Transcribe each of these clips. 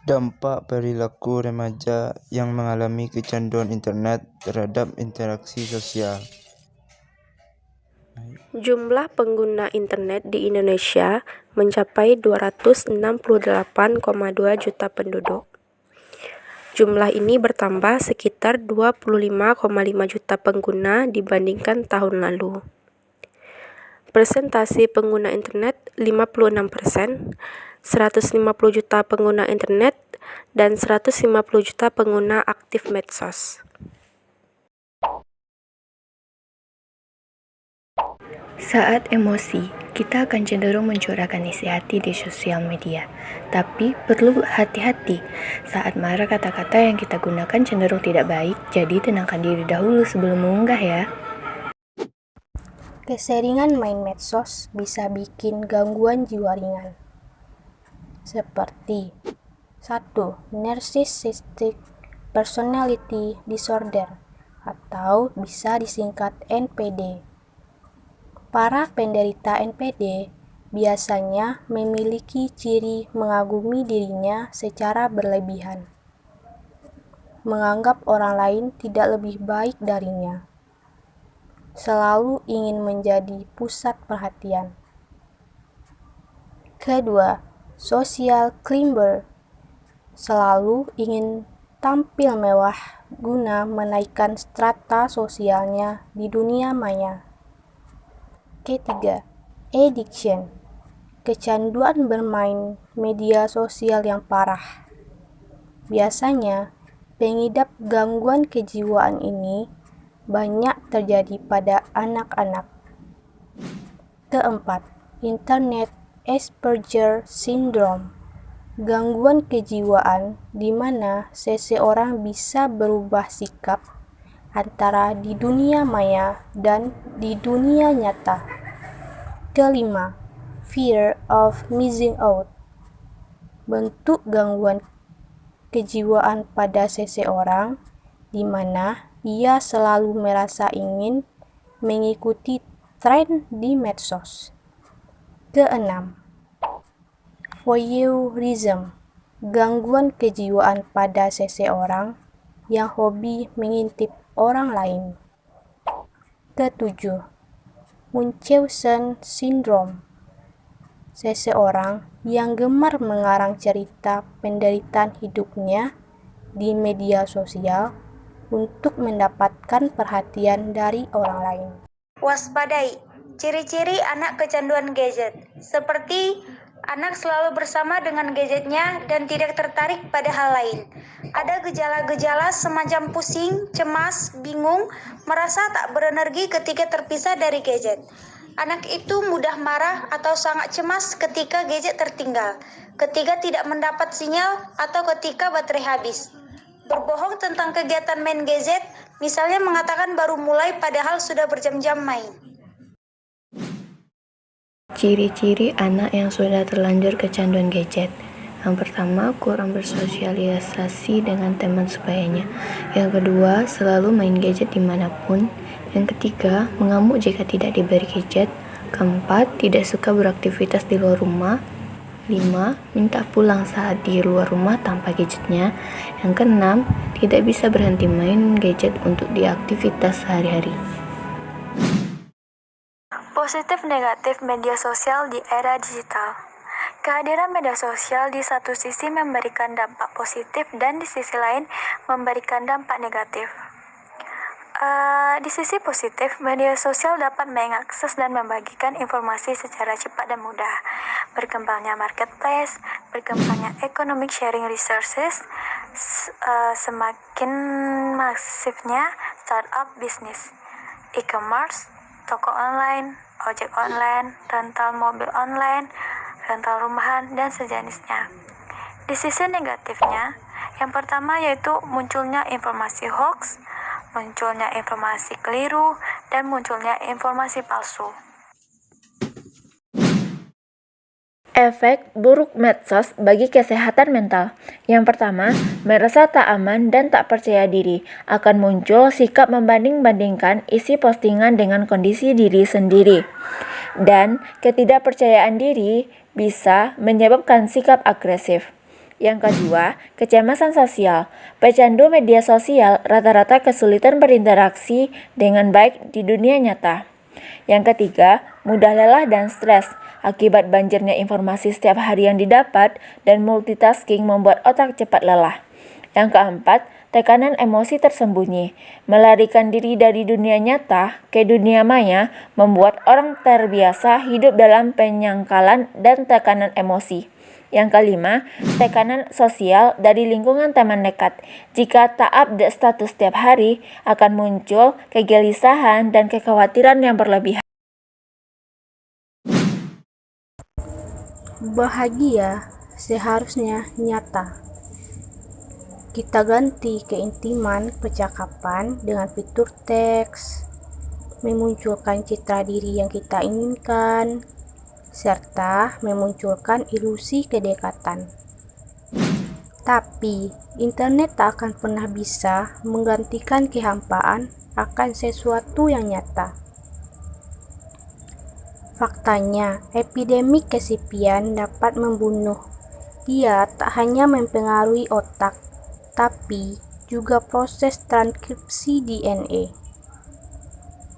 Dampak perilaku remaja yang mengalami kecanduan internet terhadap interaksi sosial. Jumlah pengguna internet di Indonesia mencapai 268,2 juta penduduk. Jumlah ini bertambah sekitar 25,5 juta pengguna dibandingkan tahun lalu. Persentase pengguna internet 56%, 150 juta pengguna internet, dan 150 juta pengguna aktif medsos. Saat emosi, kita akan cenderung mencurahkan isi hati di sosial media. Tapi perlu hati-hati, saat marah kata-kata yang kita gunakan cenderung tidak baik, jadi tenangkan diri dahulu sebelum mengunggah ya. Keseringan main medsos bisa bikin gangguan jiwa ringan. Seperti 1. Narcissistic Personality Disorder atau bisa disingkat NPD. Para penderita NPD biasanya memiliki ciri mengagumi dirinya secara berlebihan, menganggap orang lain tidak lebih baik darinya, selalu ingin menjadi pusat perhatian. Kedua, social climber, selalu ingin tampil mewah guna menaikkan strata sosialnya di dunia maya. Ketiga, addiction, kecanduan bermain media sosial yang parah. Biasanya, pengidap gangguan kejiwaan ini banyak terjadi pada anak-anak. Keempat, Internet Asperger Syndrome, gangguan kejiwaan di mana seseorang bisa berubah sikap antara di dunia maya dan di dunia nyata. Kelima, fear of missing out, bentuk gangguan kejiwaan pada seseorang di mana ia selalu merasa ingin mengikuti tren di medsos. Keenam, voyeurism, gangguan kejiwaan pada seseorang yang hobi mengintip orang lain. Ketujuh, Munchausen Syndrome, seseorang yang gemar mengarang cerita penderitaan hidupnya di media sosial untuk mendapatkan perhatian dari orang lain. Waspadai ciri-ciri anak kecanduan gadget, seperti anak selalu bersama dengan gadgetnya dan tidak tertarik pada hal lain. Ada gejala-gejala semacam pusing, cemas, bingung, merasa tak berenergi ketika terpisah dari gadget. Anak itu mudah marah atau sangat cemas ketika gadget tertinggal, ketika tidak mendapat sinyal, atau ketika baterai habis. Berbohong tentang kegiatan main gadget, misalnya mengatakan baru mulai padahal sudah berjam-jam main. Ciri-ciri anak yang sudah terlanjur kecanduan gadget. Yang pertama, kurang bersosialisasi dengan teman sebayanya. Yang kedua, selalu main gadget dimanapun. Yang ketiga, mengamuk jika tidak diberi gadget. Keempat, tidak suka beraktivitas di luar rumah. 5. Minta pulang saat di luar rumah tanpa gadgetnya. Yang keenam, tidak bisa berhenti main gadget untuk di aktivitas sehari-hari. Positif negatif media sosial di era digital. Kehadiran media sosial di satu sisi memberikan dampak positif dan di sisi lain memberikan dampak negatif. Di sisi positif, media sosial dapat mengakses dan membagikan informasi secara cepat dan mudah. Berkembangnya marketplace, berkembangnya economic sharing resources, semakin masifnya startup bisnis, e-commerce, toko online, ojek online, rental mobil online, rental rumahan, dan sejenisnya. Di sisi negatifnya, yang pertama yaitu munculnya informasi hoax, munculnya informasi keliru, dan munculnya informasi palsu. Efek buruk medsos bagi kesehatan mental. Yang pertama, merasa tak aman dan tak percaya diri. Akan muncul sikap membanding-bandingkan isi postingan dengan kondisi diri sendiri. Dan ketidakpercayaan diri bisa menyebabkan sikap agresif. Yang kedua, kecemasan sosial. Pecandu media sosial rata-rata kesulitan berinteraksi dengan baik di dunia nyata. Yang ketiga, mudah lelah dan stres. Akibat banjirnya informasi setiap hari yang didapat dan multitasking membuat otak cepat lelah. Yang keempat, tekanan emosi tersembunyi. Melarikan diri dari dunia nyata ke dunia maya membuat orang terbiasa hidup dalam penyangkalan dan tekanan emosi. Yang kelima, tekanan sosial dari lingkungan teman dekat. Jika tak update status setiap hari, akan muncul kegelisahan dan kekhawatiran yang berlebihan. Bahagia seharusnya nyata. Kita ganti keintiman percakapan dengan fitur teks, memunculkan citra diri yang kita inginkan, serta memunculkan ilusi kedekatan. Tapi, internet tak akan pernah bisa menggantikan kehampaan akan sesuatu yang nyata. Faktanya, epidemi kesepian dapat membunuh. Ia tak hanya mempengaruhi otak, tapi juga proses transkripsi DNA.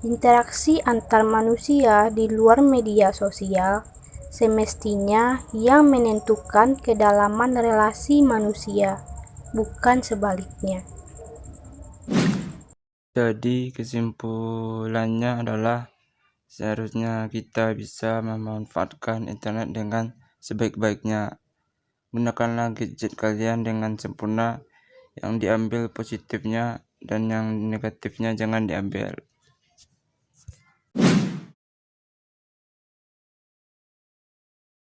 Interaksi antar manusia di luar media sosial semestinya yang menentukan kedalaman relasi manusia, bukan sebaliknya. Jadi kesimpulannya adalah seharusnya kita bisa memanfaatkan internet dengan sebaik-baiknya. Gunakanlah gadget kalian dengan sempurna, yang diambil positifnya dan yang negatifnya jangan diambil.